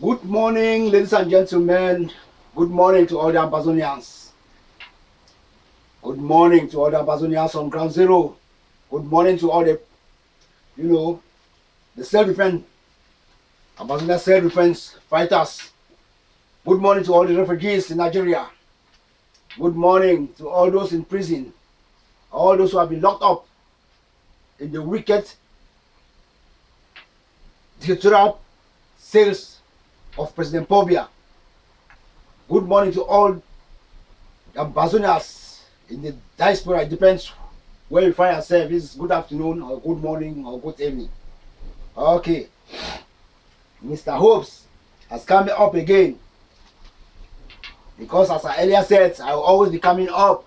Good morning, ladies and gentlemen. Good morning to all the Ambazonians. Good morning to all the Ambazonians on ground zero. Good morning to all the, the self-defense, Ambazonia self-defense fighters. Good morning to all the refugees in Nigeria. Good morning to all those in prison, all those who have been locked up in the wicked dictatorial cells of President Biya. Good morning to all Ambazonians in the diaspora. It depends where you find yourself. It's good afternoon or good morning or good evening. Okay, Mr. Hopes has come up again because, as I earlier said, I will always be coming up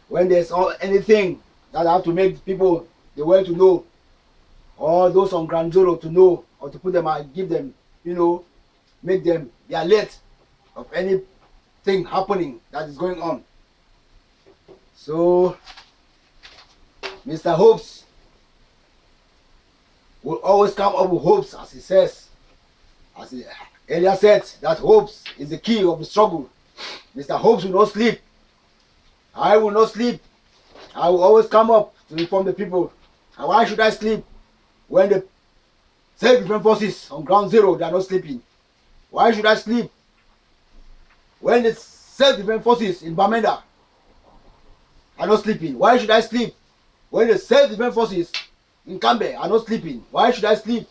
when there's anything that I have to make people the world to know, or those on ground zero to know, or to put them and give them, make them be alert of anything happening that is going on. So Mr. Hopes will always come up with hopes, as he says, as he earlier said, that hopes is the key of the struggle. Mr. Hopes will not sleep. I will not sleep. I will always come up to inform the people. And why should I sleep when the self-defense forces on ground zero, they are not sleeping? Why should I sleep when the self-defense forces in Bamenda are not sleeping? Why should I sleep when the self-defense forces in Kambe are not sleeping? Why should I sleep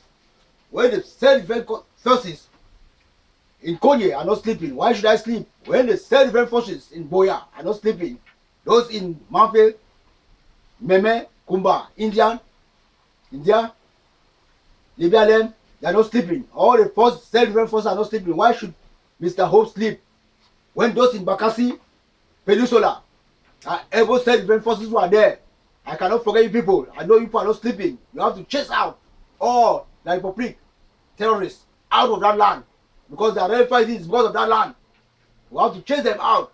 when the self-defense forces in Konye are not sleeping? Why should I sleep when the self-defense forces in Boya are not sleeping? Those in Mamfe, Meme, Kumba, India, LEBIALEM, they are not sleeping. All the self-defense forces are not sleeping. Why should Mr. Hope sleep when those in Bakassi Peninsula are able self-defense forces who are there? I cannot forget you people. I know you people are not sleeping. You have to chase out all the Republic terrorists out of that land, because they are really fighting because of that land. We have to chase them out.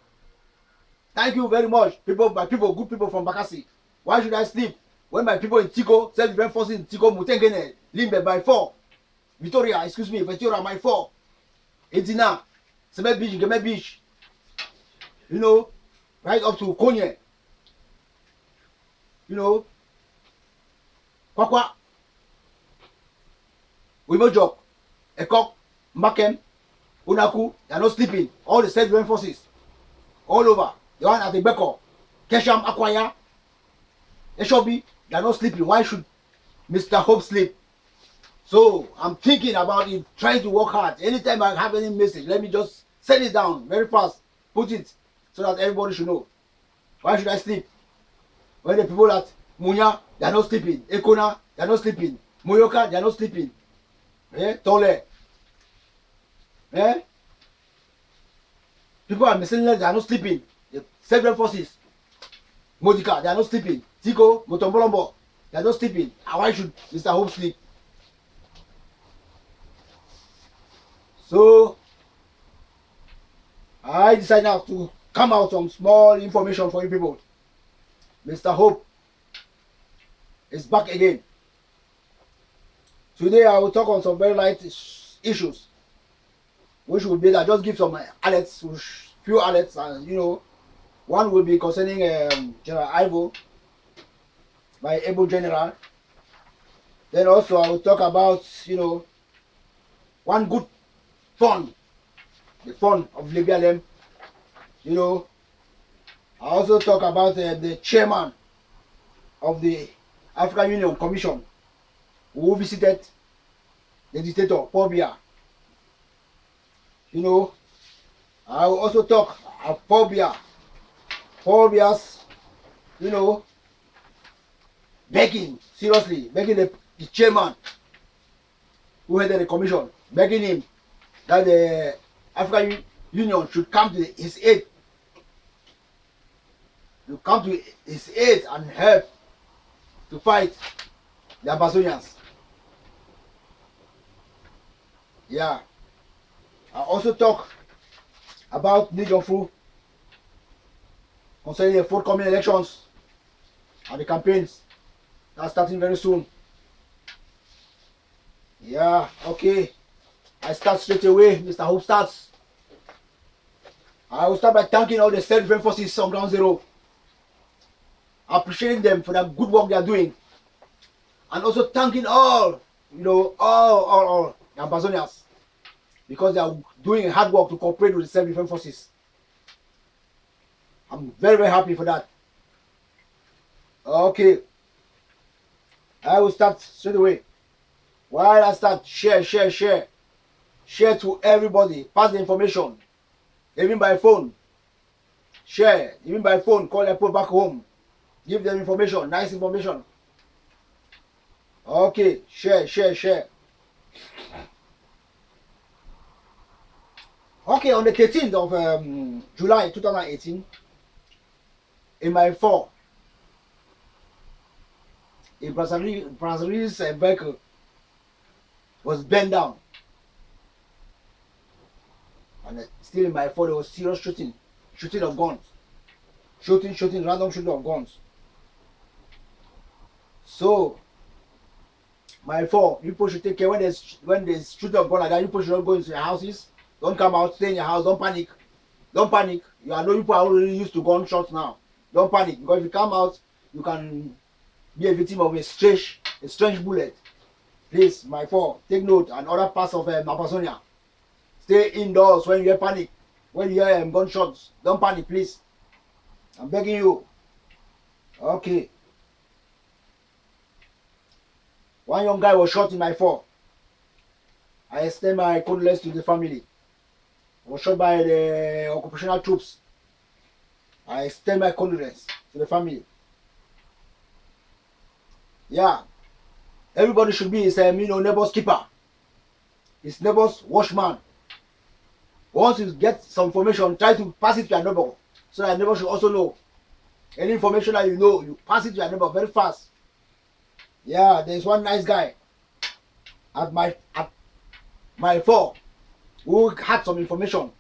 Thank you very much, people, my people, good people from Bakassi. Why should I sleep when my people in Tiko, self-defense forces in Tiko, Mutengene, Limbe by 4, Victoria by 4, Edina, Seme Beach, Game Beach, right up to Konye, Kwakwa, Wimojok, Ekok, Makem, Unaku, they are not sleeping. All the self-defense forces, all over. The one at the Beko, Kesham, Akwaya, Eshobi, they are not sleeping. Why should Mr. Hope sleep? So I'm thinking about it, trying to work hard. Anytime I have any message, let me just send it down very fast, put it so that everybody should know. Why should I sleep when the people at Munya, they are not sleeping? Ekona, they are not sleeping. Moyoka, they are not sleeping. Tole. People are missing, they are not sleeping. The several forces, Modika, they are not sleeping. Tiko, Motombolombo, they are not sleeping. And why should Mr. Hope sleep? So I decided now to come out some small information for you people. Mr. Hope is back again. Today I will talk on some very light issues, which will be that just give some alerts, few alerts, and one will be concerning General Ivo, my able general. Then also I will talk about one good fund, the fund of LEBIALEM. I also talk about the chairman of the African Union Commission who visited the dictator Biya. I will also talk about Biya's, begging the chairman who headed the commission, begging him that the African Union should come to his aid, and help to fight the Ambazonians. Yeah. I also talk about Nijonfu concerning the forthcoming elections and the campaigns that's starting very soon. Yeah, okay. I start straight away. Mr. Hope starts. I will start by thanking all the self-defense forces on ground zero, appreciating them for the good work they are doing, and also thanking all, all Ambazonians, because they are doing hard work to cooperate with the self-defense forces. I'm very, very happy for that. Okay. I will start straight away. While I start, share. Share to everybody. Pass the information. Even by phone. Share. Even by phone. Call people back home. Give them information. Nice information. Okay. Share. Okay, on the 13th of July 2018, in my 4, a Brazilian's vehicle was bent down. And still in my 4, there was serious shooting of guns. Random shooting of guns. So, my 4, you people should take care when there's shooting of guns like that. You people should not go into your houses. Don't come out, stay in your house. Don't panic. You are people are already used to gunshots now. Don't panic, because if you come out, you can be a victim of a strange bullet. Please, my 4, take note, and other parts of Ambazonia. Stay indoors when you hear panic. When you hear gunshots, don't panic, please. I'm begging you. Okay. One young guy was shot in my 4. I extend my condolences to the family. Was shot by the occupational troops. I extend my condolences to the family. Yeah. Everybody should be his neighbor's keeper. His neighbor's watchman. Once you get some information, try to pass it to your neighbor, so that your neighbor should also know. Any information that you know, you pass it to your neighbor very fast. Yeah, there's one nice guy at my 4 who had some information,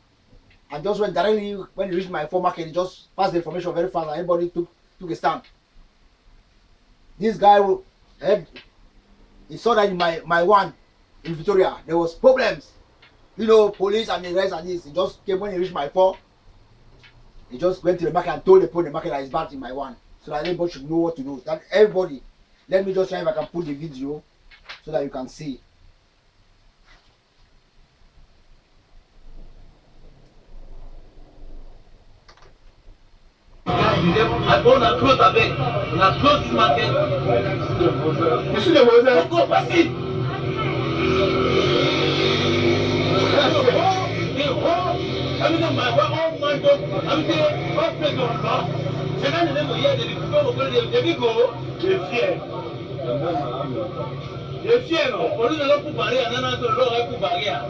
and just went directly when he reached my 4 market, he just passed the information very fast, and everybody took a stand. This guy he saw that in my 1 in Victoria there was problems, police and the rest and this. He just came when he reached my 4. He just went to the market and told the market that he's back in my 1, so that everybody should know what to do. That everybody, let me just try if I can put the video so that you can see. I go na close abeg, na close this market. You see the Moses? Go pass it. Everything my all man go. Everything all place go come. Second name here they go they go. They fear. They fear no. Police no put barrier, na so no put barrier.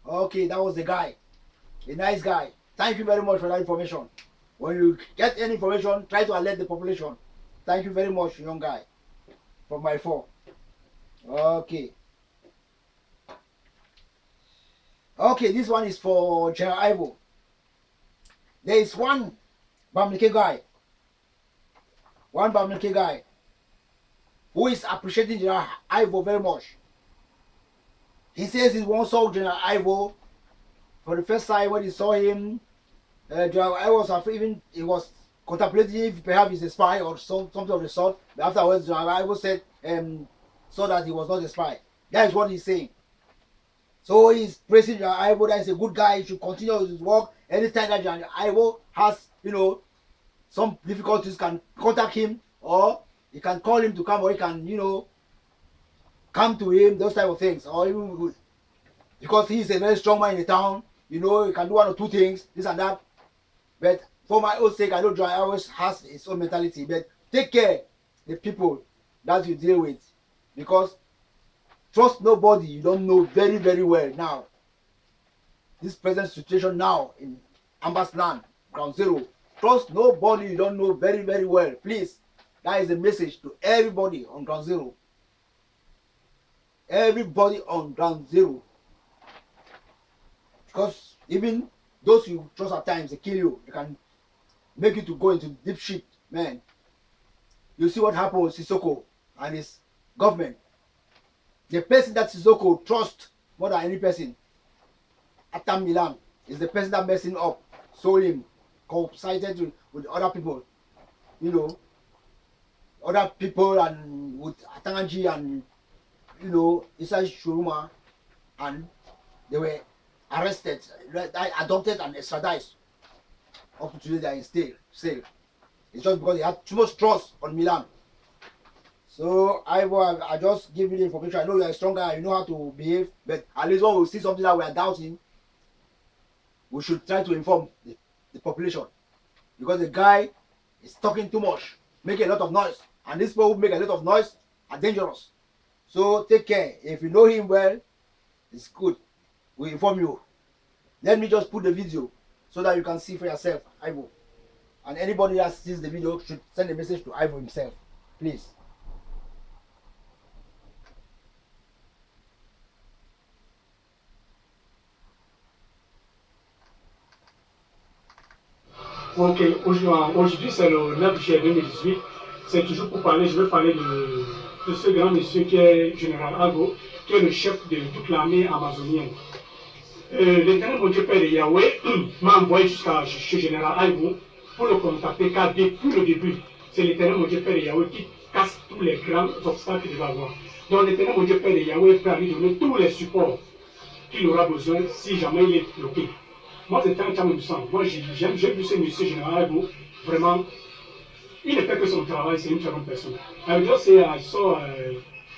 Okay, that was the guy. A nice guy. Thank you very much for that information. When you get any information, try to alert the population. Thank you very much, young guy, from my 4. Okay. Okay, this one is for General Ivo. There is one Bamileke guy who is appreciating General Ivo very much. He says he once saw General Ivo for the first time. When he saw him, General Ivo was contemplating if perhaps he's a spy or something of the sort. But afterwards, General Ivo said, saw that he was not a spy. That is what he's saying. So he's praising General Ivo, that he's a good guy. He should continue his work. Anytime that General Ivo has, some difficulties, can contact him, or he can call him to come, or he can, come to him, those type of things. Or even because he is a very strong man in the town, he can do 1 or 2 things, this and that. But for my own sake, I know John always has his own mentality. But take care the people that you deal with, because trust nobody you don't know very, very well now. This present situation now in Ambaland, ground zero. Trust nobody you don't know very, very well. Please, that is a message to everybody on ground zero. Everybody on ground zero. Because even those you trust at times, they kill you. They can make you to go into deep shit, man. You see what happened with Sissoko and his government. The person that Sissoko trusts more than any person, Atam Milan, is the person that messed him up, sold him, cooperated with other people, you know, other people and with Atanganji and, you know, Isai Shuruma, and they were arrested, adopted and extradited. Up to today they are in sale. It's just because they had too much trust on Milan. So I just give you the information. I know you are a strong guy, you know how to behave, but at least when we see something that we are doubting, we should try to inform the population. Because the guy is talking too much, making a lot of noise. And these people who make a lot of noise are dangerous. So take care. If you know him well, it's good. We inform you. Let me just put the video so that you can see for yourself, Ivo. And anybody that sees the video should send a message to Ivo himself. Please. Ok, aujourd'hui c'est le 9 juillet 2018. C'est toujours pour parler, je vais parler de ce grand monsieur qui est Général Ago, qui est le chef de toute l'armée amazonienne. L'éternel mon Dieu Père et Yahweh m'a envoyé jusqu'à chez Général Ago pour le contacter, car depuis le début, c'est l'éternel mon Dieu Père et Yahweh qui casse tous les grands obstacles qu'il va avoir. Donc l'éternel mon Dieu Père et Yahweh peut lui donner tous les supports qu'il aura besoin si jamais il est bloqué. Moi, c'est un champ de sang. Moi, j'ai vu ce monsieur Général Ago. Vraiment, il ne fait que son travail, c'est une très bonne personne. I just say I saw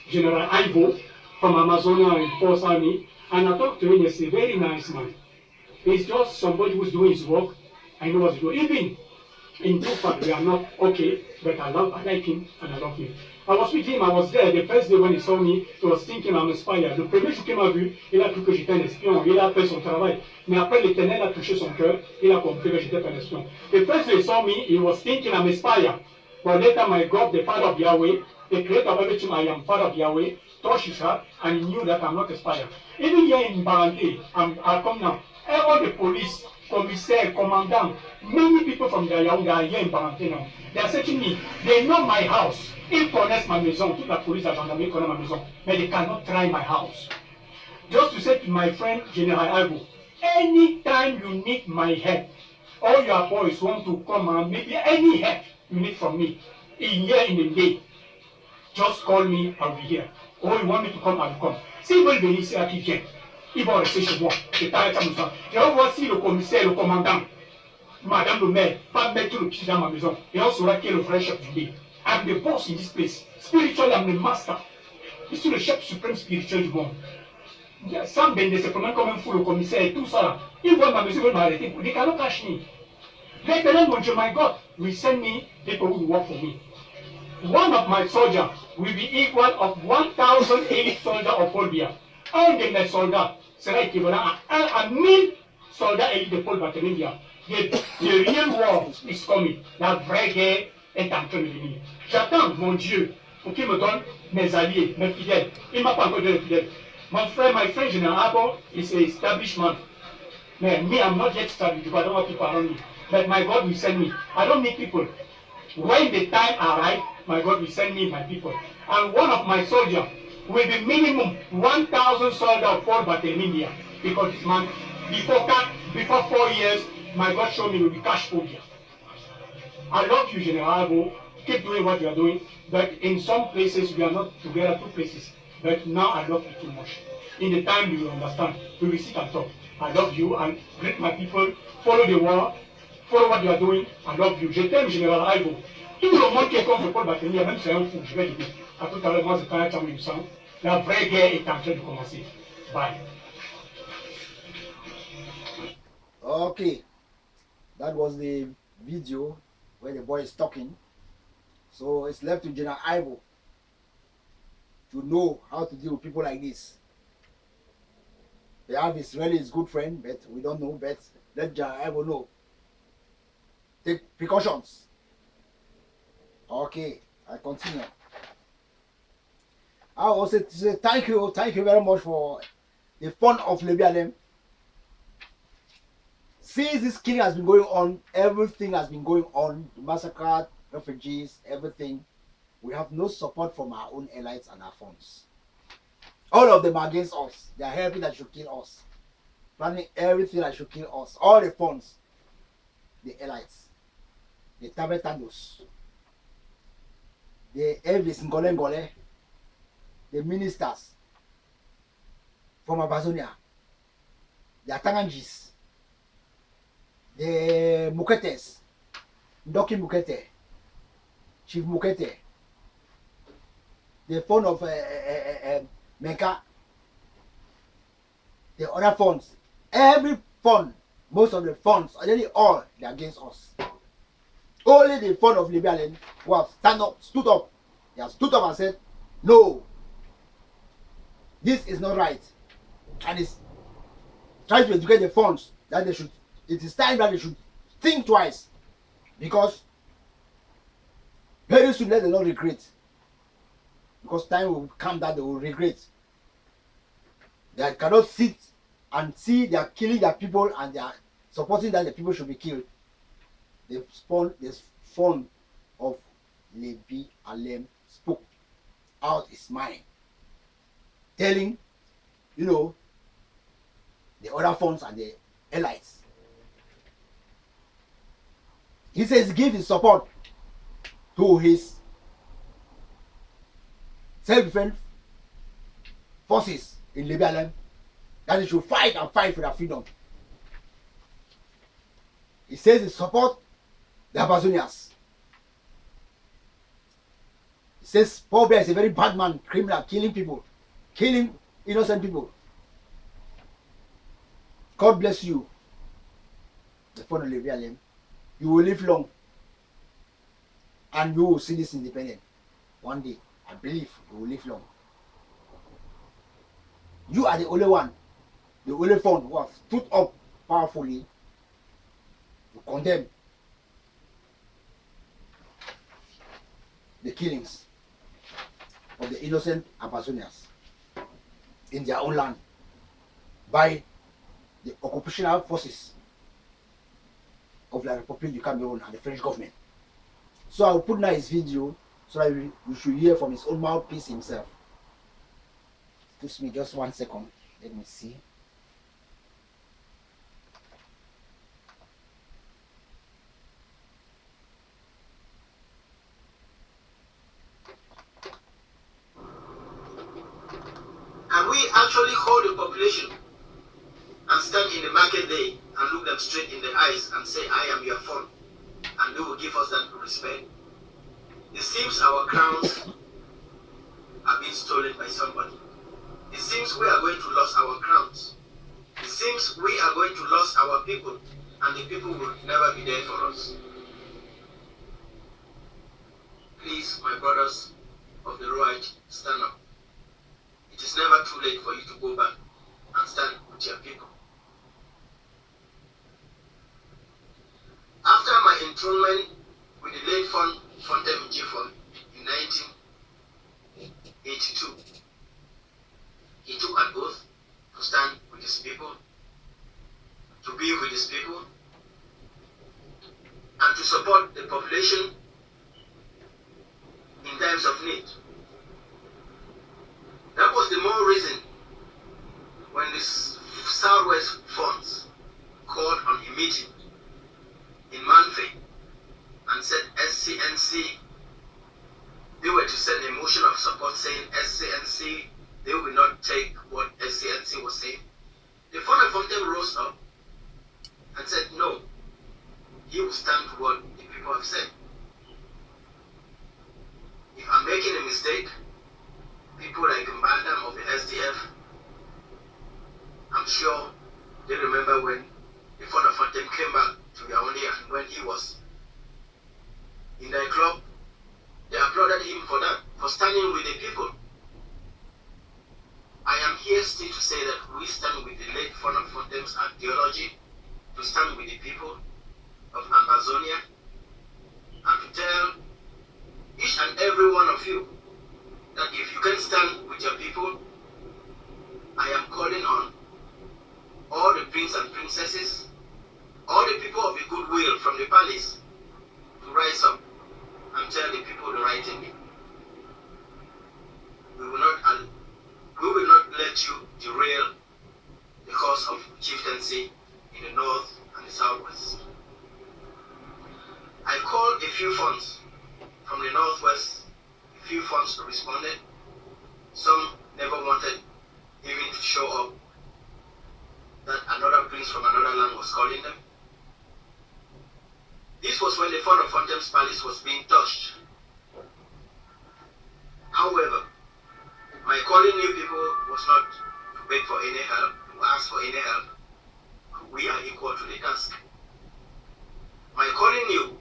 General Ivo from Amazonia in Force Army, and I talked to him. He's a very nice man. He's just somebody who's doing his work. I know what he's doing. Even in two parts, we are not okay, but I like him and I love him. I was with him, I was there the first day when he saw me, he was thinking I'm a spy. Le premier jour qu'il m'a vu, il a cru que j'étais un espion, il a fait son travail. Mais après l'Éternel a touché son cœur, il a compris que j'étais pas un espion. The first day he saw me, he was thinking I'm a spy. But later my God, the Father of Yahweh, the creator of everything, I am Father of Yahweh, touched his heart and he knew that I'm not a spy. Even here in Ambaland, I come now, all the police, commissaire, commandant, many people from the Yaoundé are here in Ambaland now. They are searching me. They know my house. Ils connaissent ma maison. Toute la police, la gendarmerie connaît ma maison. But they cannot try my house. Just to say to my friend General Ago, anytime you need my help, all your boys want to come and maybe any help you need from me, in the day, just call me, I'll be here. Or you want me to come, I'll come. S'ils veulent venir ici à qui vient, ils vont rester chez moi. Je vais voir si le commissaire, le commandant, Madame le maire, pas mettre le pied dans ma maison. Et on saura qui est le vrai chef du pays. I'm the boss in this place. Spiritually, I'm the master. Je suis le chef suprême spirituel du monde. Sam Bende, c'est comment comme un fou, le commissaire et tout ça là. Ils voient ma maison, ils veulent m'arrêter. They cannot catch me. L'éternel, mon Dieu, my God, will send me people who will work for me. One of my soldiers will be equal of 1,000 elite soldiers of Paul Biya. Un de mes soldats sera équivalent à 1000 soldats élites de Paul Biya. The real war is coming. La vraie guerre est en train de venir. J'attends mon Dieu pour qu'il me donne mes alliés, mes fidèles. Il ne m'a pas encore donné de fidèles. My friend General Abo is an establishment. Man, me, I'm not yet established because I don't have people around me. But my God will send me. I don't need people. When the time arrives, my God will send me my people. And one of my soldiers will be minimum 1,000 soldiers of Paul Barthélemy. Because this man, before 4 years, my God showed me will be cash phobia. I love you, General Abo. Keep doing what you are doing. But in some places, we are not together, two places. But now I love you too much. In the time you will understand, we will sit and talk. I love you and greet my people. Follow the war. Follow what you are doing. I love you. Je t'aime, Général Aïbo. Tout le monde qui est contre Paul Barthélemy, même si c'est un fou, je vais l'aider. À tout à l'heure, moi, c'est quand même du sang. La vraie guerre est en train de commencer. Bye. Okay, that was the video where the boy is talking. So it's left to General Ivo to know how to deal with people like this. They have Israeli is good friend, but we don't know. But let General Ivo know. Take precautions. Okay, I continue. I also say thank you very much for the fund of LEBIALEM. Since this killing has been going on, everything has been going on, the massacre, refugees, everything. We have no support from our own elites and our FONS. All of them are against us. They are helping that should kill us. Planning everything that should kill us. All the FONS, the elites, the Tabetandos, the Elvis Ngole, the ministers from Ambazonia, the Atangangis, the Muketes, Ndoki Mukete, Chief Mukete, the phone of Meka, the other FONS, every fund, most of the FONS, nearly all, they're against us. Only the fund of LEBIALEM who have stood up. They have stood up and said, no, this is not right. And it's trying to educate the FONS that they should, it is time that they should think twice. Because very soon let them not regret. Because time will come that they will regret. They cannot sit and see they are killing their people and they are supporting that the people should be killed. The fund of LEBIALEM spoke out his mind, telling, you know, the other FONS and the elites. He says give his support to his self-defense forces in LEBIALEM, that they should fight and fight for their freedom. He says he support the Ambazonians. He says Paul Biya is a very bad man, criminal, killing people, killing innocent people. God bless you, the fund of LEBIALEM. You will live long and you will see this independent one day. I believe you will live long. You are the only one, the only fund who have stood up powerfully to condemn the killings of the innocent Ambazonians in their own land by the occupational forces of the Republic du Cameroon and the French government. So I will put now his video so that you should hear from his own mouthpiece himself. Excuse me just 1 second. Let me see. Can we actually hold the population and stand in the market day and look them straight in the eyes and say, I am your fund, and they will give us that respect? It seems our crowns are being stolen by somebody. It seems we are going to lose our crowns. It seems we are going to lose our people, and the people will never be there for us. Please, my brothers of the right, stand up. It is never too late for you to go back and stand with your people. After my enthronement with the late Fontem Jifon in 1982, he took an oath to stand with his people, to be with his people, and to support the population in times of need. That was the more reason when the Southwest FONS called on a meeting in Manfred and said SCNC, they were to send a motion of support saying SCNC, they will not take what SCNC was saying. The founder of them rose up and said no, he will stand to what the people have said. If I'm making a mistake, people like Ambaland of the SDF, I'm sure they remember when the founder of them came back to Yaoundé and when he was in their club, they applauded him for that, for standing with the people. I am here still to say that we stand with the late founder of Fontem's ideology, to stand with the people of Ambazonia, and to tell each and every one of you that if you can stand with your people, I am calling on all the princes and princesses, all the people of the goodwill from the palace to rise up and tell the people the right thing. we will not let you derail the cause of chieftaincy in the north and the southwest. I called a few FONS from the northwest. A few FONS responded. Some never wanted even to show up that another prince from another land was calling them. This was when the font of Fontain's palace was being touched. However, my calling you people was not to beg for any help, to ask for any help. We are equal to the task. My calling you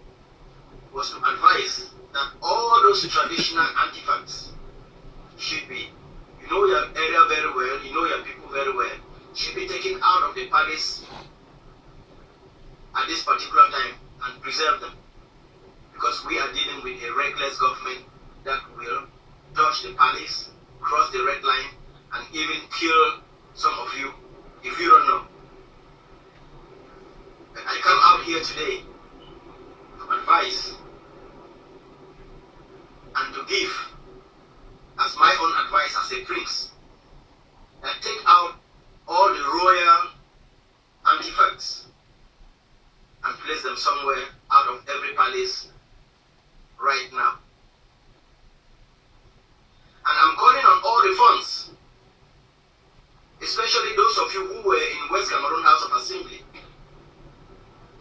was to advise that all those traditional artifacts should be, you know your area very well, you know your people very well, should be taken out of the palace at this particular time and preserve them. Because we are dealing with a reckless government that will touch the palace, cross the red line, and even kill some of you if you don't know. I come out here today to advise and to give as my own advice as a prince that take out all the royal artifacts and place them somewhere out of every palace right now. And I'm calling on all the FONS, especially those of you who were in West Cameroon House of Assembly,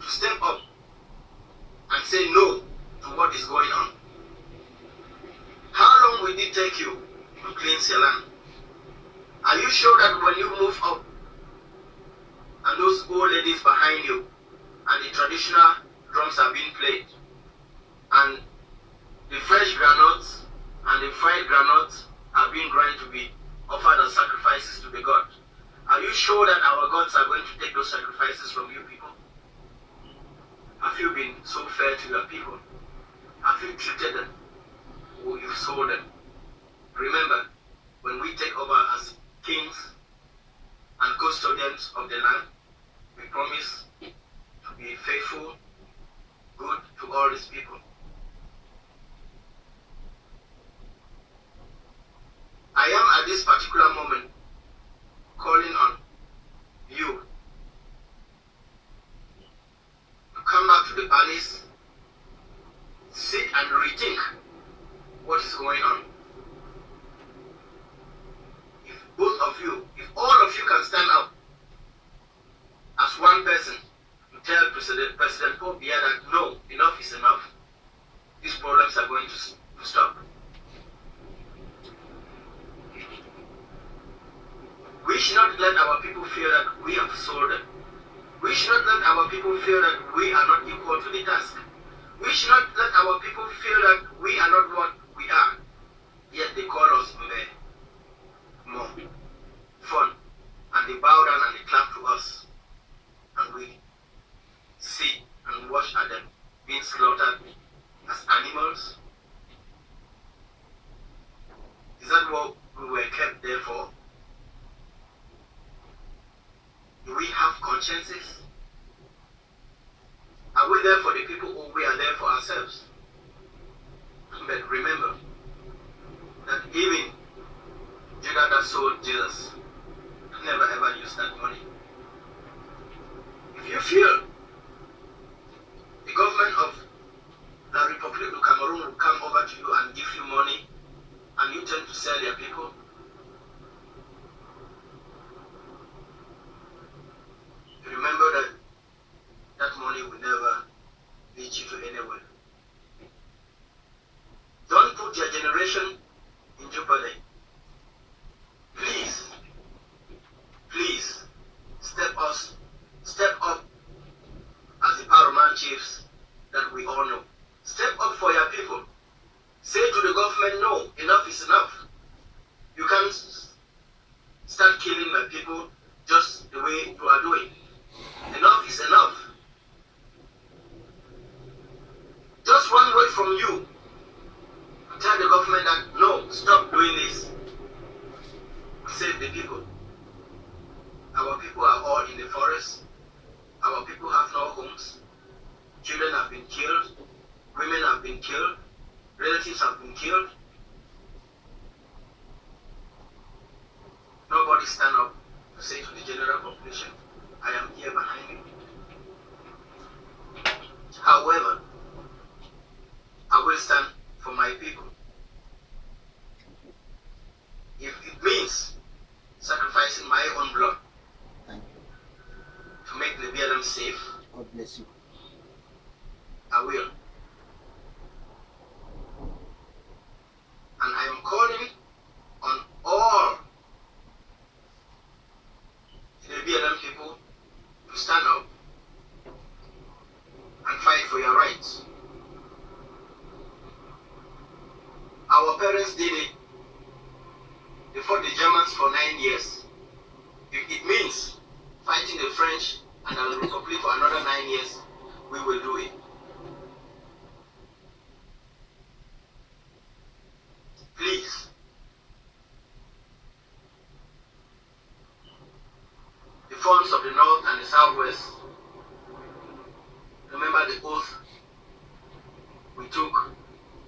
to step up and say no to what is going on. How long will it take you to cleanse your land? Are you sure that when you move up and those old ladies behind you and the traditional drums are being played and the fresh granules and the fried granules are being ground to be offered as sacrifices to the god, are you sure that our gods are going to take those sacrifices from you people? Have you been so fair to your people? Have you treated them? Or you've sold them? Remember, when we take over as kings and custodians of the land, we promise to be faithful, good to all these people. I am at this particular moment calling on you to come back to the palace, sit and rethink what is going on. If both of you, if all of you can stand up as one person to tell President Paul Biya that no, enough is enough, these problems are going to stop. We should not let our people feel that we have sold them. We should not let our people feel that we are not equal to the task. We should not let our people feel that we are not what we are. Yet they call us more fun, and they bow down and they clap to us. And we sit and watch at them being slaughtered as animals. Is that what we were kept there for? Do we have consciences? Are we there for the people or we are there for ourselves? But remember that even Judah that sold Jesus never ever used that money. If you feel the government of the Republic of Cameroon will come over to you and give you money and you tend to sell your people, remember that that money will never lead you to anywhere. Don't put your generation in jeopardy. Please, please, step up as the paramount chiefs that we all know. Step up for your people. Say to the government, no, enough is enough. You can't start killing my people just the way you are doing. Enough is enough. Just one word from you to tell the government that no, stop doing this. Save the people. Our people are all in the forest. Our people have no homes. Children have been killed. Women have been killed. Relatives have been killed. I will. And I am calling on all the LEBIALEM people to stand up and fight for your rights. Our parents did it. They fought the Germans for 9 years. If it means fighting the French and the Republic for another 9 years, we will do it. Please. The FONS of the North and the Southwest, remember the oath we took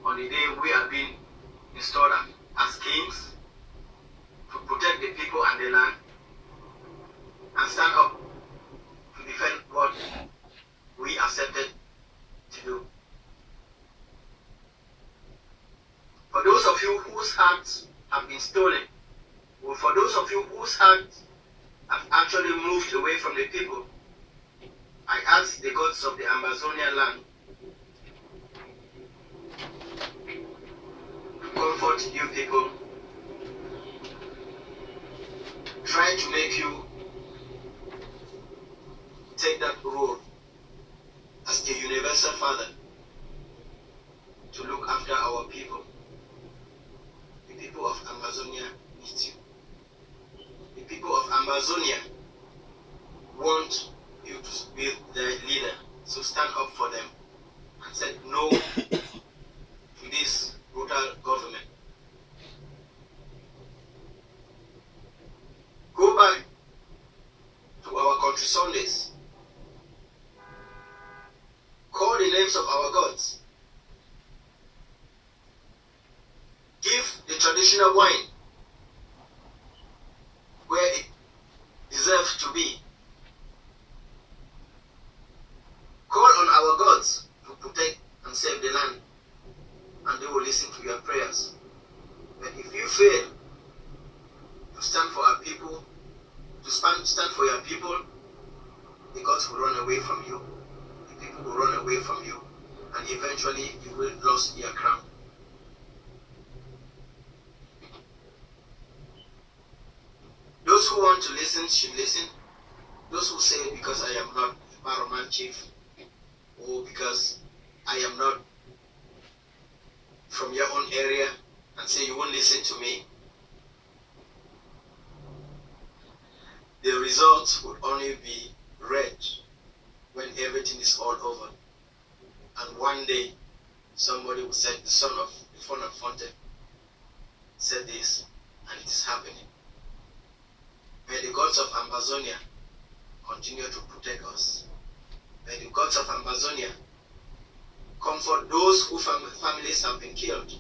on the day we have been installed as kings to protect the people and the land and stand up to defend what we accepted to do. For those of you whose hearts have been stolen, or for those of you whose hearts have actually moved away from the people, I ask the gods of the Ambazonian land to comfort you people, try to make you take that role as the universal father to look after our people. The people of Ambazonia need you. The people of Ambazonia want you to be their leader, so stand up for them and say no to this brutal government. Go back to our country Sundays. Call the names of our gods. Give the traditional wine where it deserves to be. Call on our gods to protect and save the land, and they will listen to your prayers. But if you fail to stand for our people, to stand for your people, the gods will run away from you. The people will run away from you, and eventually you will lose your crown. Those who want to listen should listen. Those who say because I am not a paramount chief, or because I am not from your own area, and say you won't listen to me, the result will only be red when everything is all over. And one day, somebody will say, the son of Fonte said this, and it is happening. May the gods of Ambazonia continue to protect us. May the gods of Ambazonia comfort those whose families have been killed.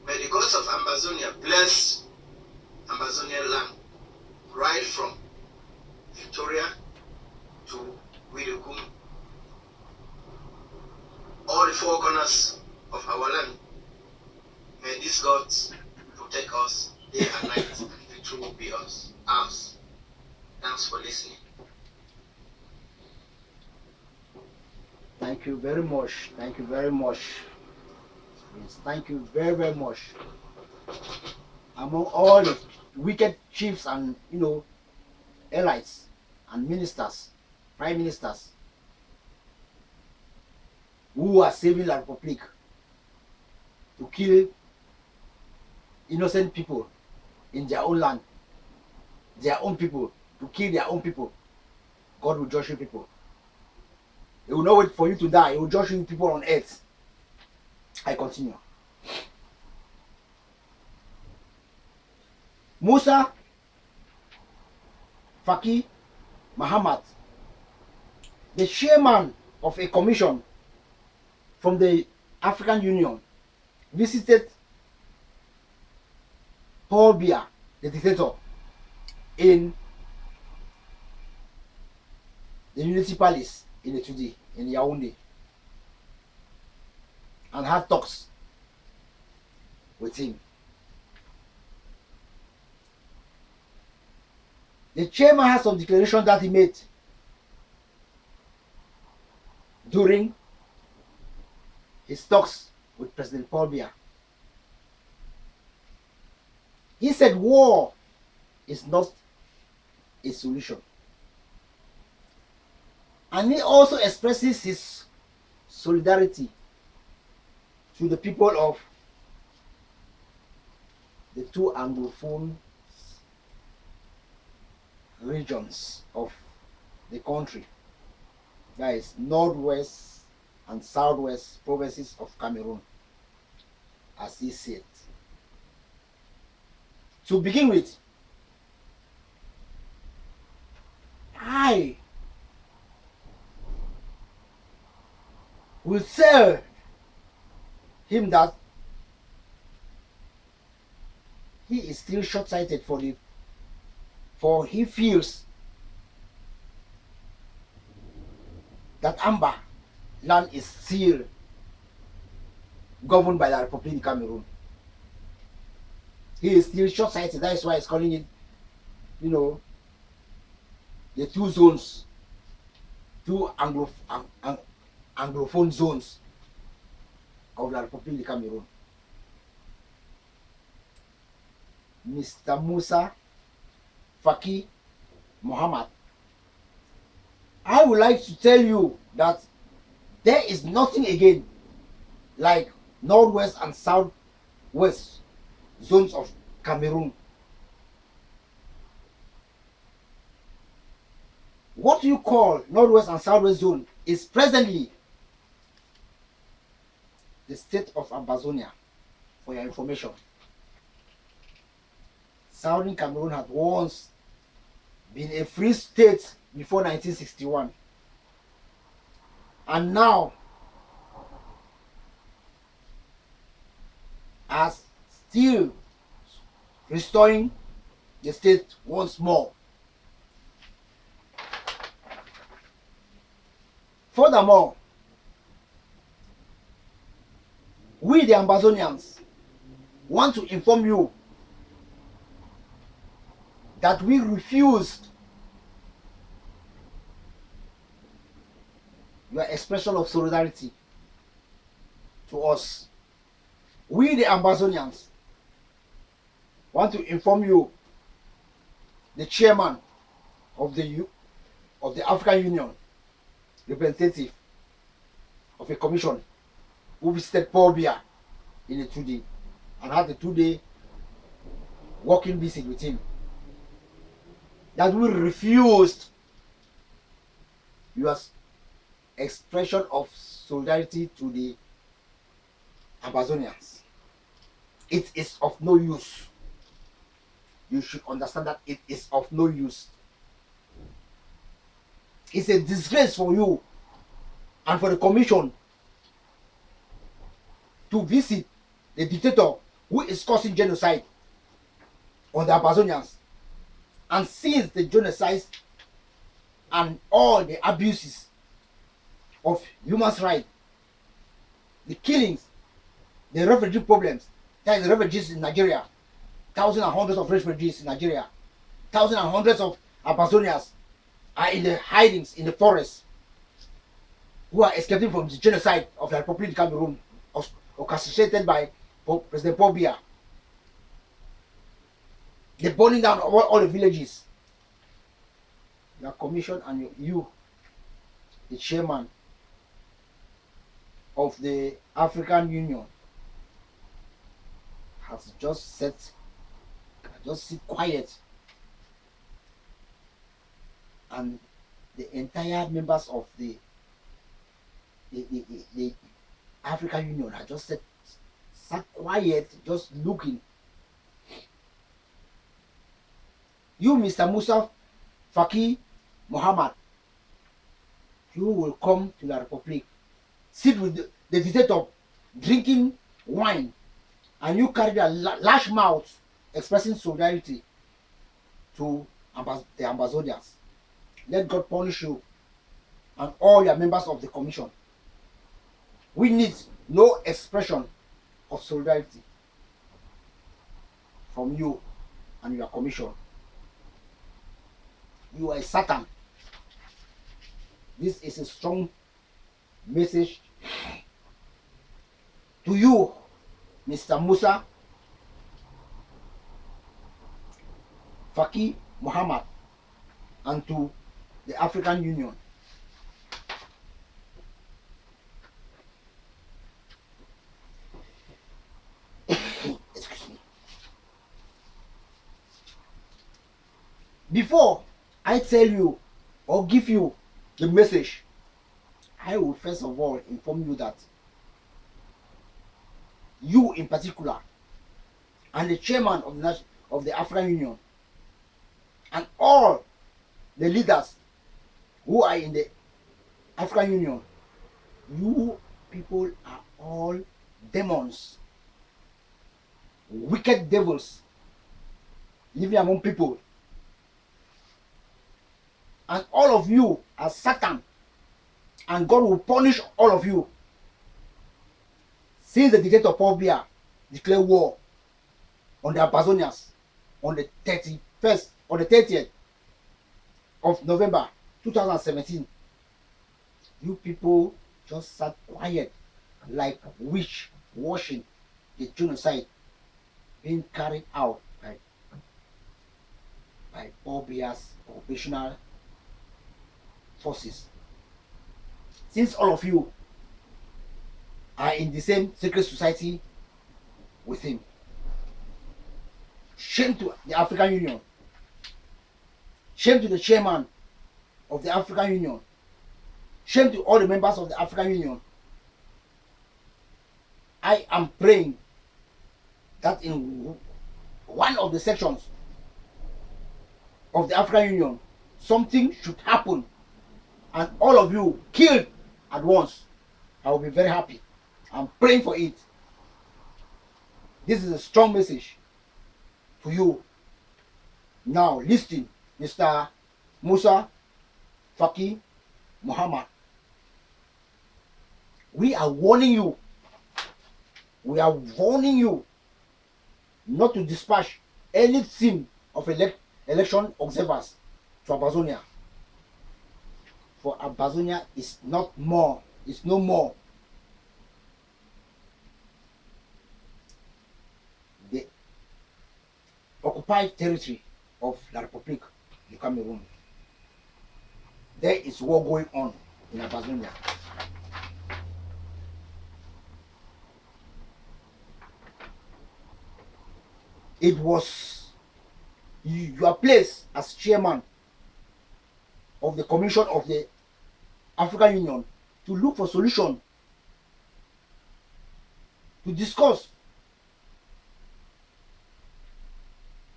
May the gods of Ambazonia bless Ambazonian land, right from Victoria to Widukum, all the four corners of our land. May these gods protect us day and night, and victory will be ours. Thanks for listening. Thank you very much. Thank you very much. Yes, thank you very, very much. Among all the wicked chiefs and elites and ministers, prime ministers who are saving the Republic to kill innocent people in their own land, their own people, to kill their own people, God will judge you people. He will not wait for you to die. He will judge you people on earth. I continue. MUSA, FAKY, MAHAMED, the chairman of a commission from the African Union, visited Biya, the dictator, in the Unity Palace in Etudi, in Yaoundé, and had talks with him. The chairman has some declaration that he made during his talks with President Paul Biya. He said war is not a solution. And he also expresses his solidarity to the people of the two Anglophone regions of the country, that is northwest and southwest provinces of Cameroon, as he said. To begin with, I will tell him that he is still short-sighted for he feels that Ambaland is still governed by the Republic of Cameroon. He is still short-sighted. That is why he's calling it, you know, the two zones, two Anglophone zones of the Republic of Cameroon. Mr. MUSA, FAKY, MAHAMED, I would like to tell you that there is nothing again like northwest and southwest zones of Cameroon. What you call northwest and southwest zone is presently the state of Ambazonia, for your information. Southern Cameroon had once been a free state before 1961, and now as still restoring the state once more. Furthermore, we the Ambazonians want to inform you that we refused your expression of solidarity to us. We the Ambazonians want to inform you, the chairman of the African Union, representative of a commission who visited Paul Biya in a 2-day and had a 2-day walking visit with him, that we refused your expression of solidarity to the Ambazonians. It is of no use. You should understand that it is of no use. It's a disgrace for you and for the commission to visit the dictator who is causing genocide on the Ambazonians, and since the genocide and all the abuses of human rights, the killings, the refugee problems, that is the refugees in Nigeria, thousands and hundreds of refugees in Nigeria, thousands and hundreds of Ambazonians are in the hidings in the forest, who are escaping from the genocide of the Republic of Cameroon, orchestrated by President Paul Biya. They're burning down all the villages. Your commission and you, the chairman of the African Union, has just sit quiet, and the entire members of the African Union have just sat quiet, just looking. You, Mr. MUSA, FAKY, MAHAMED, you will come to the Republic, sit with the dictator, drinking wine, and you carry a large mouth expressing solidarity to the Ambazonians. Let God punish you and all your members of the commission. We need no expression of solidarity from you and your commission. You are a Satan. This is a strong message To you, Mr. Musa, FAKY, Muhammad, and to the African Union. Excuse me. Before I tell you or give you the message, I will first of all inform you that you in particular and the chairman of the African Union and all the leaders who are in the African Union, you people are all demons, wicked devils living among people. And all of you are Satan, and God will punish all of you. Since the dictator Biya declared war on the Ambazonians on the 30th of November 2017, you people just sat quiet like witch watching the genocide being carried out by Biya's occupational forces. Since all of you are in the same secret society with him, shame to the African Union, shame to the chairman of the African Union, shame to all the members of the African Union. I am praying that in one of the sections of the African Union, something should happen and all of you killed at once. I will be very happy. I'm praying for it. This is a strong message to you. Now listen, Mr. Musa, FAKY, Muhammad. We are warning you. We are warning you not to dispatch any team of election observers to Ambazonia. For Ambazonia is no more the occupied territory of La Republique du Cameroon. There is war going on in Ambazonia. It was your place as chairman of the Commission of the African Union to look for solution, to discuss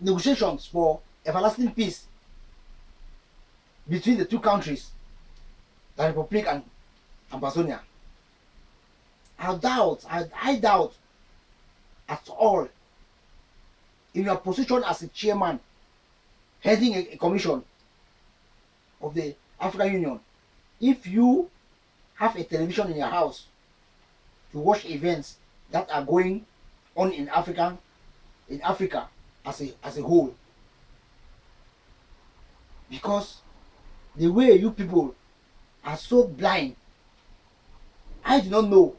negotiations for everlasting peace between the two countries, the Republic and Ambazonia. I doubt at all in your position as a chairman heading a commission of the African Union, if you have a television in your house to watch events that are going on in Africa as a whole, because the way you people are so blind, I do not know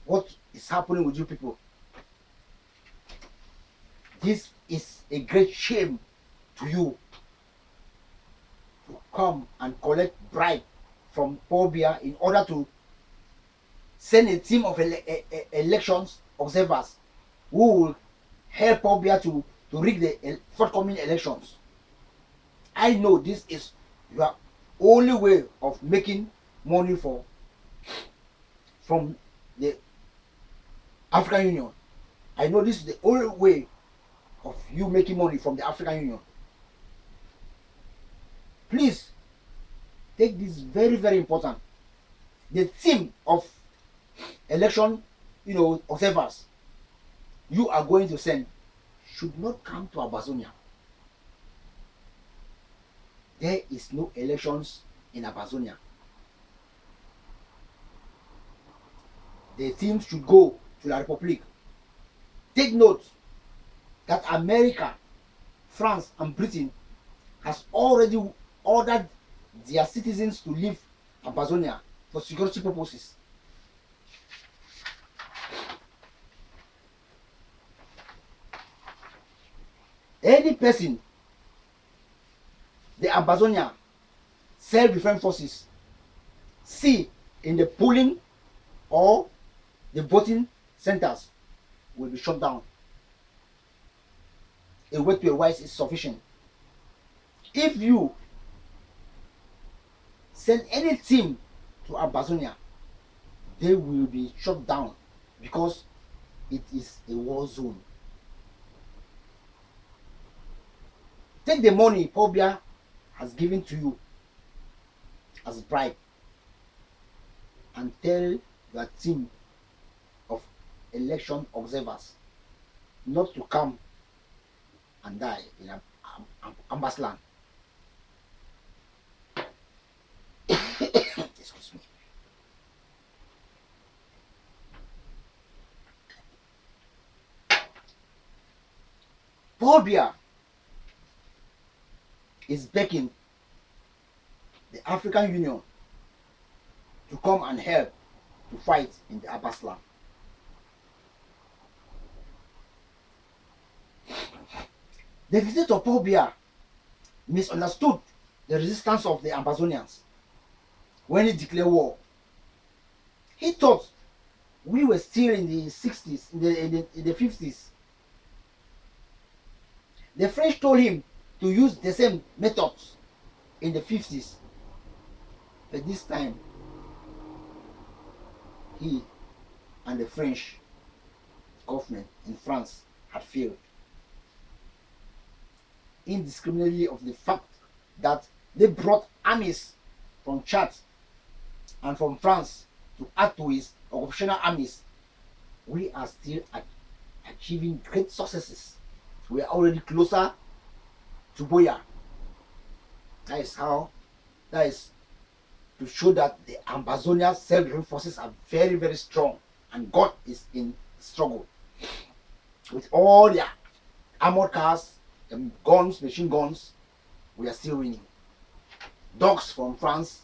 what is happening with you people. This is a great shame to you to come and collect bribe from Biya in order to send a team of elections observers who will help Biya to rig the forthcoming elections. I know this is your only way of making money from the African Union. I know this is the only way of you making money from the African Union. Please take this very, very important. The theme of election, observers you are going to send should not come to Ambazonia. There is no elections in Ambazonia. The team should go to La Republique. Take note that America, France, and Britain has already ordered their citizens to leave Ambazonia for security purposes. Any person, the Ambazonia self-defense forces, see in the polling or the voting centers will be shut down. A word to a wise is sufficient. If you send any team to Ambazonia, they will be shut down because it is a war zone. Take the money Paul Biya has given to you as a bribe and tell your team of election observers not to come and die in Ambaland. Excuse me. Paul Biya is begging the African Union to come and help to fight in the Ambazonia. The visit of Paul Biya misunderstood the resistance of the Ambazonians when he declared war. He thought we were still in the 60s, in the 50s. The French told him to use the same methods in the 50s. But this time, he and the French government in France had failed. Indiscriminately of the fact that they brought armies from Chad and from France to add to his occupational armies, we are still achieving great successes. We are already closer to Biya. That is to show that the Ambazonia self-defense forces are very, very strong, and God is in struggle. With all their armored cars, guns, machine guns, we are still winning. Dogs from France,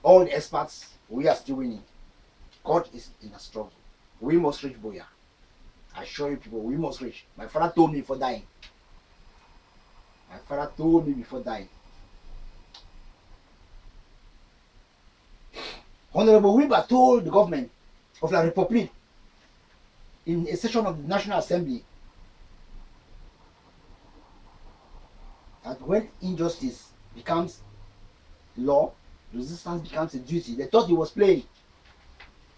all the experts, we are still winning. God is in a struggle. We must reach Biya. I assure you people, we must reach. My father told me before dying. My father told me before dying. Honorable Wiba told the government of La Republic in a session of the National Assembly that when injustice becomes law, resistance becomes a duty. They thought he was playing.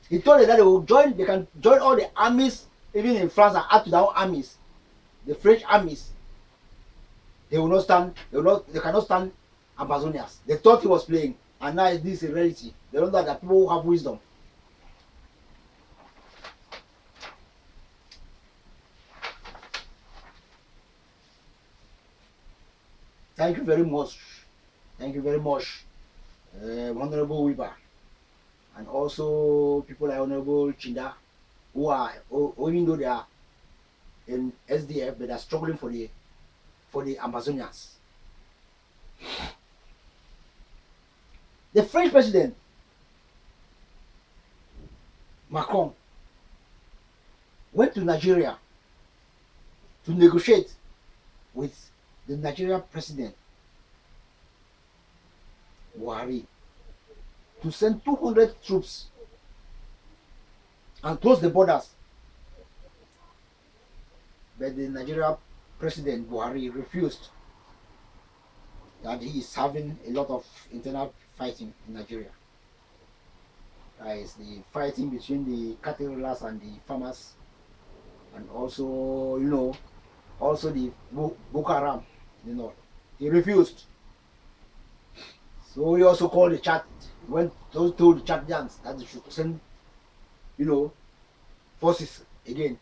He told them that they can join all the armies, even in France, and add to their own armies. The French armies, they will not stand, they cannot stand Ambazonians. They thought he was playing, and now this is a reality. They don't know that people who have wisdom. Thank you very much. Thank you very much, Honorable Wiba, and also people like Honorable Chinda, who are, even though they are in SDF, but they are struggling for the Ambazonians. The French president Macron went to Nigeria to negotiate with the Nigerian president Buhari to send 200 troops and close the borders. But the Nigerian president Buhari refused, that he is having a lot of internal fighting in Nigeria. That is the fighting between the cattle owners and the farmers, and also, also the Boko Haram, He refused. So he also called the Chad, went told the Chadians that they should send, forces again.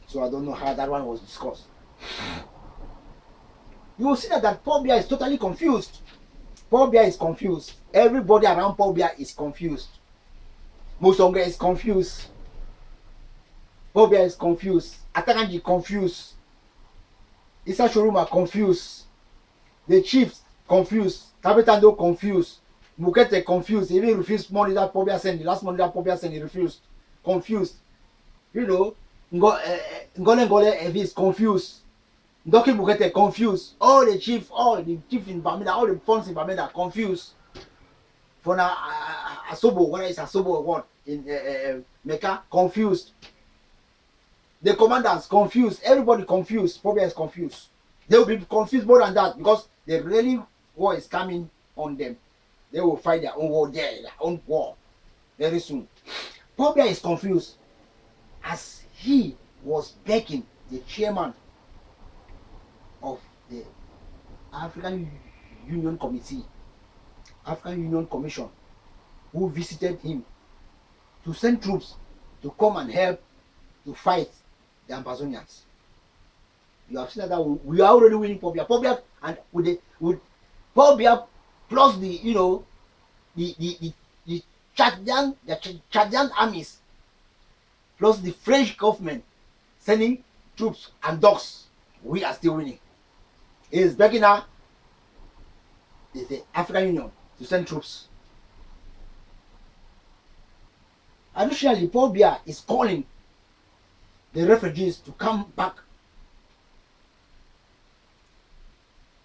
So I don't know how that one was discussed. You will see that Paul Biya is totally confused. Paul Biya is confused. Everybody around Paul Biya is confused. Musonga is confused. Paul Biya is confused. Atakanji confused. Issa Shuruma confused. The chiefs confused. Tabetando confused. Mukete confused. He even refused money that Paul Biya sent. The last money that Paul Biya sent, he refused. Confused. Ngole Evi is confused. Doki Bukete confused. All the chief in Bamida, all the FONS in Bamida confused. For now, Asobo, whether it's Asobo or what, in Mecca, confused. The commanders confused. Everybody confused. Probably is confused. They will be confused more than that because the really war is coming on them. They will fight their own war there, their own war very soon. Probably is confused as he was begging the chairman of the African Union Committee, African Union Commission, who visited him to send troops to come and help to fight the Ambazonians. You have seen that we are already winning Pobia, and with Pobia plus the Chadian armies plus the French government sending troops and dogs, we are still winning. It is begging now the African Union to send troops. Additionally, Paul Biya is calling the refugees to come back.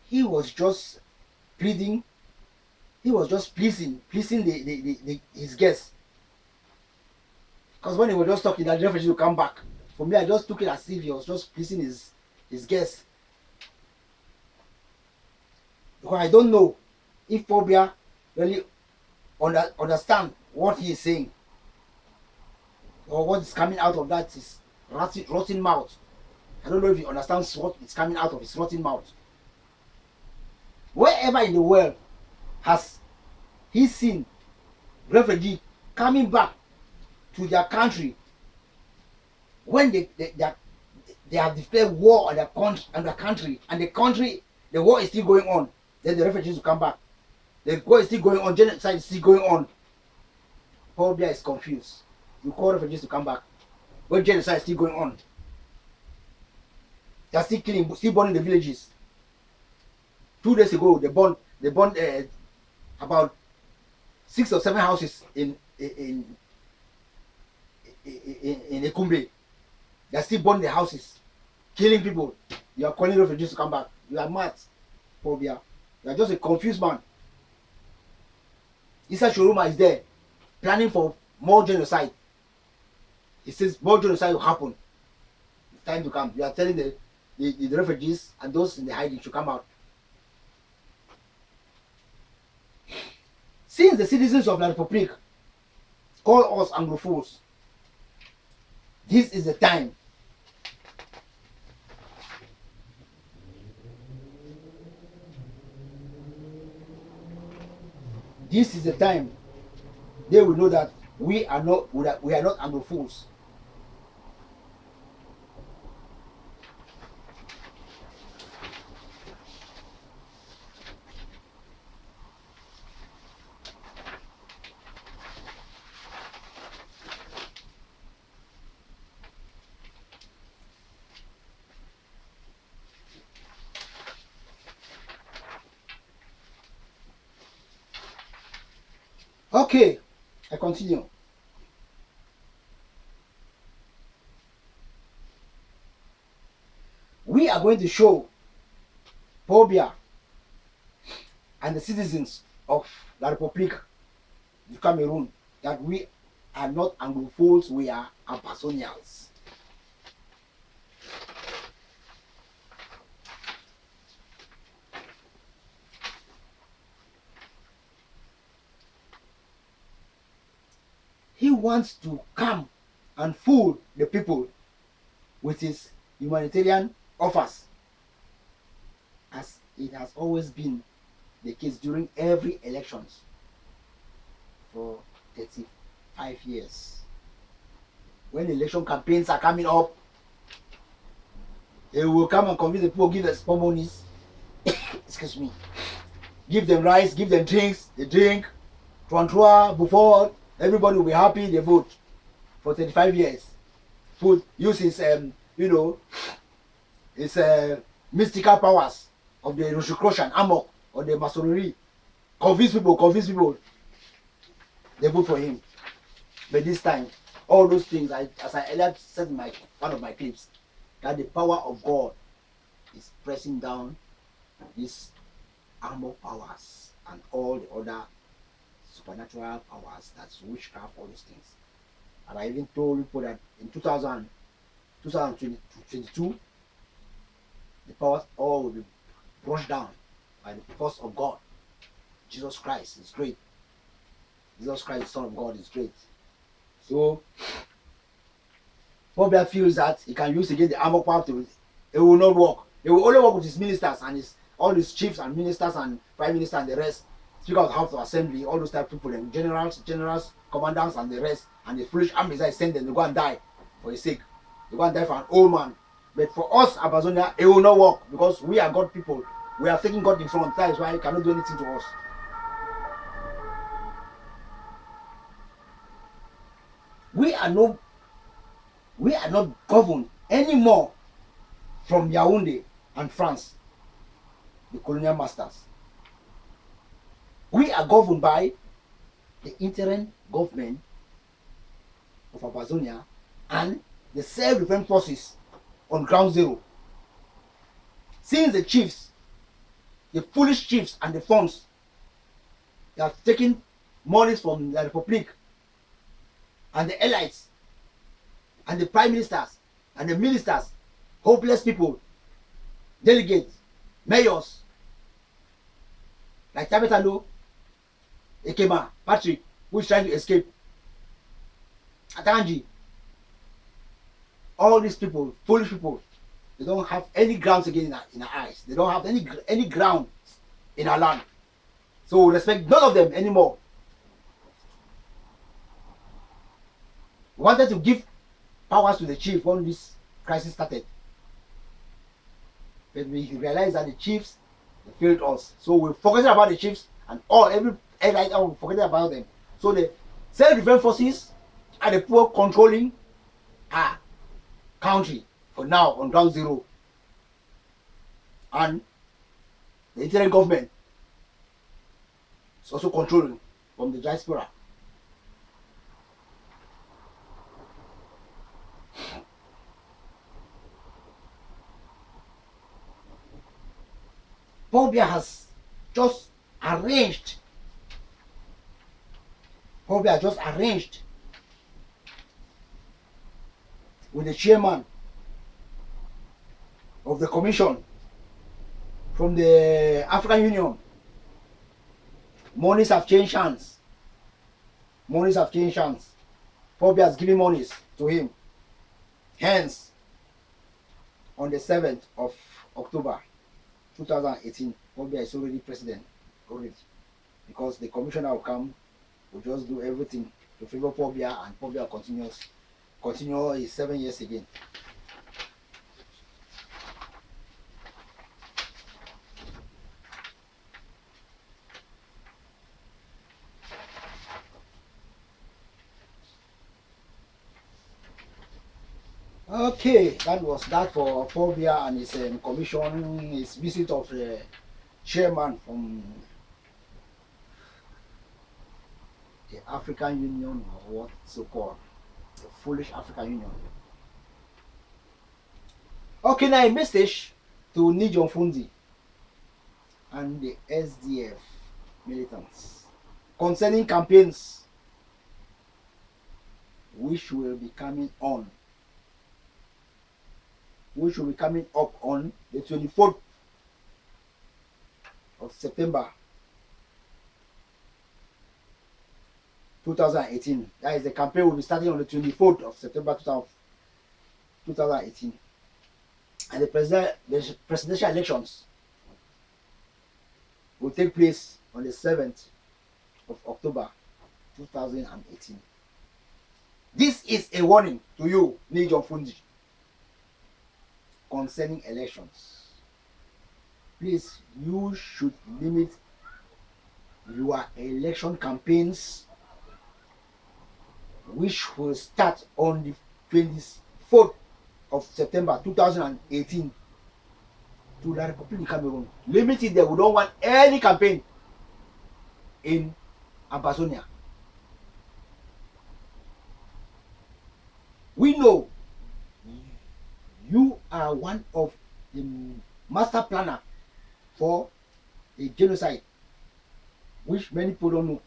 He was just pleading. He was just pleasing his guests. Because when he was just talking that the refugees will come back, for me I just took it as if he was just pleasing his guests. Because I don't know if Paul Biya really understand what he is saying, or what is coming out of that is rotten mouth. I don't know if he understands what is coming out of his rotten mouth. Wherever in the world has he seen refugees coming back to their country when they have declared war on their country, and the war is still going on, then the refugees will come back. The war is still going on, genocide is still going on. Paul Biya is confused. You call refugees to come back when genocide is still going on. They are still killing, still burning the villages. 2 days ago, they burned about 6 or 7 houses in Ekumbe. They are still burning the houses, killing people. You are calling refugees to come back. You are mad, Paul Biya. You are just a confused man. Issa Shoruma is there, planning for more genocide. He says more genocide will happen. It's time to come. You are telling the refugees and those in the hiding to come out. Since the citizens of La Republic call us Anglophones, this is the time they will know that we are not Anglophones. Okay, I continue. We are going to show Paul Biya and the citizens of La Republic du Cameroon that we are not Anglophones, we are Ambazonians. He wants to come and fool the people with his humanitarian offers, as it has always been the case during every elections for 35 years. When election campaigns are coming up, they will come and convince the people, give them small monies, excuse me, give them rice, give them drinks, they drink, before everybody will be happy, they vote for 35 years. Use his his mystical powers of the Rosicrucian Amok or the Masonry. Convince people. They vote for him. But this time, all those things, as I earlier said in one of my clips, that the power of God is pressing down these armor powers and all the other supernatural powers, that's witchcraft, all these things. And I even told people that in 2022, the powers all will be brushed down by the force of God. Jesus Christ is great. Jesus Christ, the Son of God, is great. So, Biya feels that he can use again the armor power to, it will not work. It will only work with his ministers and all his chiefs and ministers and prime minister and the rest, Speaker of the House of Assembly, all those type of people, and generals, commandants and the rest, and the foolish armies I send them, they go and die for his sake. They go and die for an old man. But for us, Ambazonia, it will not work because we are God people. We are taking God in front. That is why he cannot do anything to us. We are not governed anymore from Yaoundé and France, the colonial masters. We are governed by the interim government of Ambazonia and the self-defense forces on ground zero. Since the chiefs, the foolish chiefs and the FONS, they have taken monies from the Republic and the elites and the prime ministers and the ministers, hopeless people, delegates, mayors, like Tabetalo, Ekema, Patrick, who is trying to escape, Atanji, all these people, foolish people, they don't have any grounds again in our eyes. They don't have any ground in our land. So we respect none of them anymore. We wanted to give powers to the chief when this crisis started. But we realized that the chiefs, they failed us. So we're forgetting about the chiefs and every we're forgetting about them. So the self-defense forces are the people controlling our country for now on ground zero. And the interim government is also controlling from the diaspora. Biya has just arranged. Biya just arranged with the chairman of the commission from the African Union. Monies have changed hands. Monies have changed hands. Biya has given monies to him. Hence, on the 7th of October 2018, Biya is already president already, because the commissioner will come, will just do everything to favor Biya, and Biya continue his 7 years again. Okay, that was that for Biya and his commission, his visit of the chairman from the African Union, or what so called, the foolish African Union. Okay, now a message to Nijon Fundi and the SDF militants concerning campaigns which will be coming up on the 24th of September 2018. That is, the campaign will be starting on the 24th of September 2018. And the presidential elections will take place on the 7th of October 2018. This is a warning to you, Nijon Fundi, concerning elections. Please, you should limit your election campaigns, which will start on the 24th of September 2018, to the Republic of Cameroon. Limit it there. We don't want any campaign in Ambazonia. We know you are one of the master planner for a genocide, which many people don't know.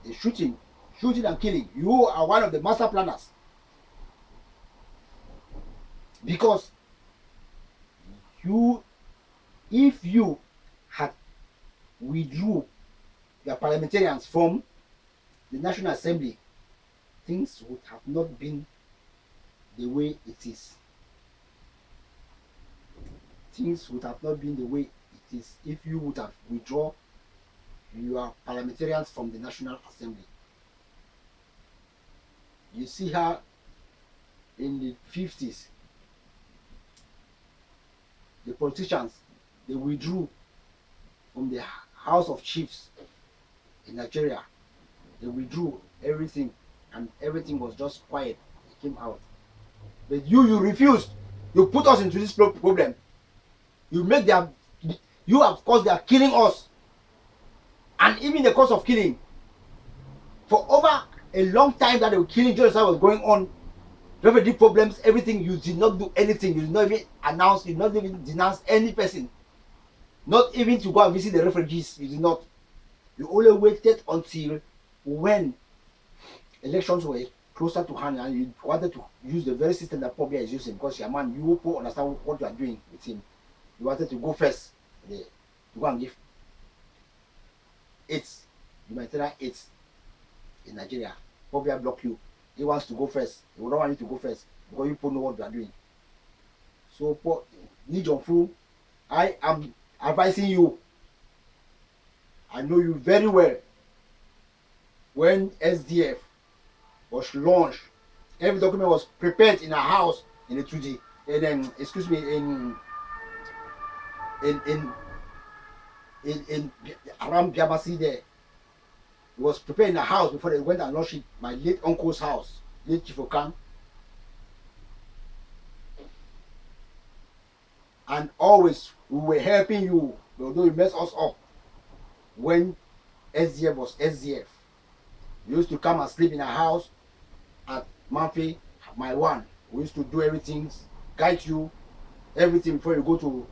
The shooting and killing. You are one of the master planners. Because if you had withdrew your parliamentarians from the National Assembly, things would have not been the way it is. Things would have not been the way it is if you would have withdrawn your parliamentarians from the National Assembly. You see how in the 50s, the politicians, they withdrew from the House of Chiefs in Nigeria. They withdrew everything, and everything was just quiet. It came out. But you refused. You put us into this problem. You have caused they are killing us. And even the cause of killing, for over a long time that they were killing, genocide was going on, refugee problems, everything, you did not do anything. You did not even announce, you did not even denounce any person. Not even to go and visit the refugees, you did not. You only waited until when elections were closer to hand and you wanted to use the very system that Pobia is using, because your man, you people understand what you are doing with him. You wanted to go first, to go and give AIDS, humanitarian AIDS in Nigeria. Pobia block you. He wants to go first. He don't want you to go first because you people know what you are doing. So, Nijonfu, I am advising you. I know you very well. When SDF was launched, every document was prepared in a house in the 2G, and then in around Biabasi there. It was prepared in a house before they went and launched it. My late uncle's house, late Chief Okan. And always we were helping you, although you messed us up when SDF was SDF. We used to come and sleep in a house at Manfi, my one. We used to do everything, guide you, everything before you go to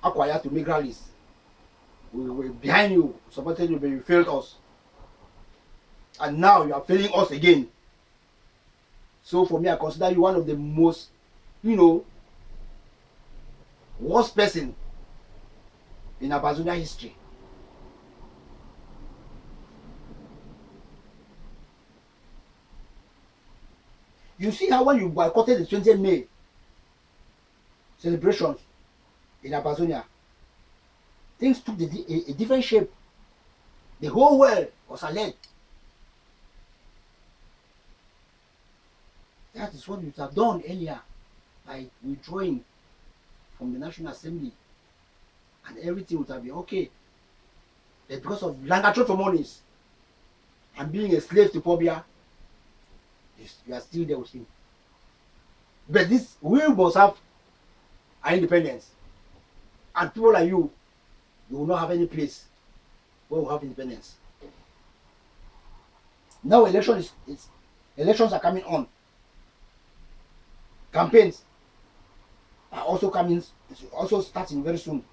Akwaya to make rallies. We were behind you, supporting you, but you failed us. And now you are failing us again. So for me, I consider you one of the most, worst person in Ambazonia history. You see how when you boycotted the 20th May celebrations in Ambazonia, things took a different shape. The whole world was alert. That is what you have done earlier by withdrawing from the National Assembly, and everything would have been okay. But because of Langatro for monies and being a slave to Pobia, you are still there with him. But we must have our independence. And people like you will not have any place where we have independence. Now elections are coming on. Campaigns are also starting very soon.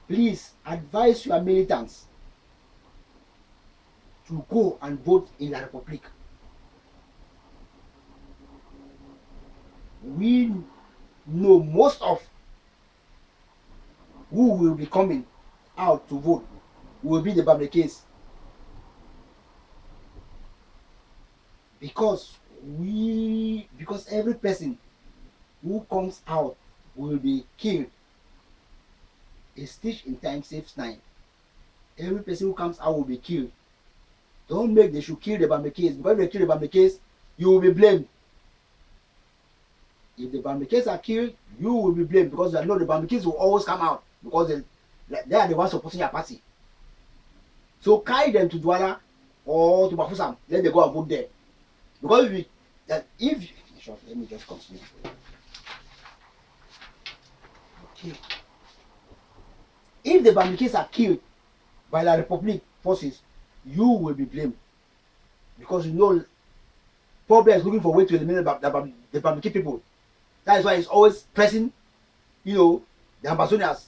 Please advise your militants to go and vote in the Republic. We know most of who will be coming out to vote will be the Bamekes. Because every person who comes out will be killed. A stitch in time saves 9. Every person who comes out will be killed. Don't make they should kill the Bamekes, because if they kill the Bamekes, you will be blamed. If the Bamekes are killed, you will be blamed, because I know the Bamekes will always come out because they are the ones supporting your party. So carry them to Douala or to Bafusam, let them go and vote there. Because let me just continue. Okay. If the Bamekes are killed by the Republic forces, you will be blamed. Because Pobia is looking for a way to eliminate the Bameke people. That is why he's always pressing, you know, the Ambazonians,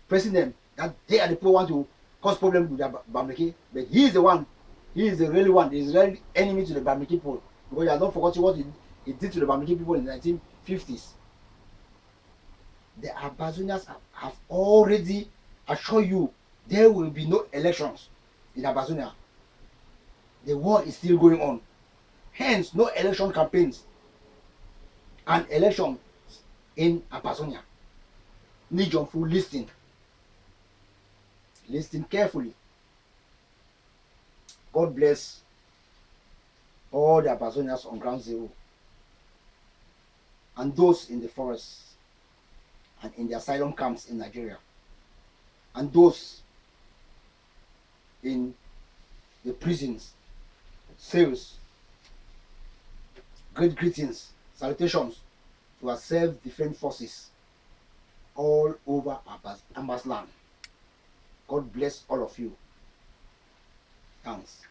pressing them that they are the people who want to cause problems with the Bamileke. But he is the one, he is the really one, he is the real enemy to the Bamileke people. Because you have not forgotten what he did to the Bamileke people in the 1950s. The Ambazonians have already assured you there will be no elections in Ambazonia. The war is still going on. Hence, no election campaigns and elections in Ambazonia. Need your full listening. Listen carefully. God bless all the Ambazonians on ground zero and those in the forests and in the asylum camps in Nigeria and those in the prisons, cells. Great greetings, salutations to our self-defense forces all over Ambazonia. God bless all of you. Thanks.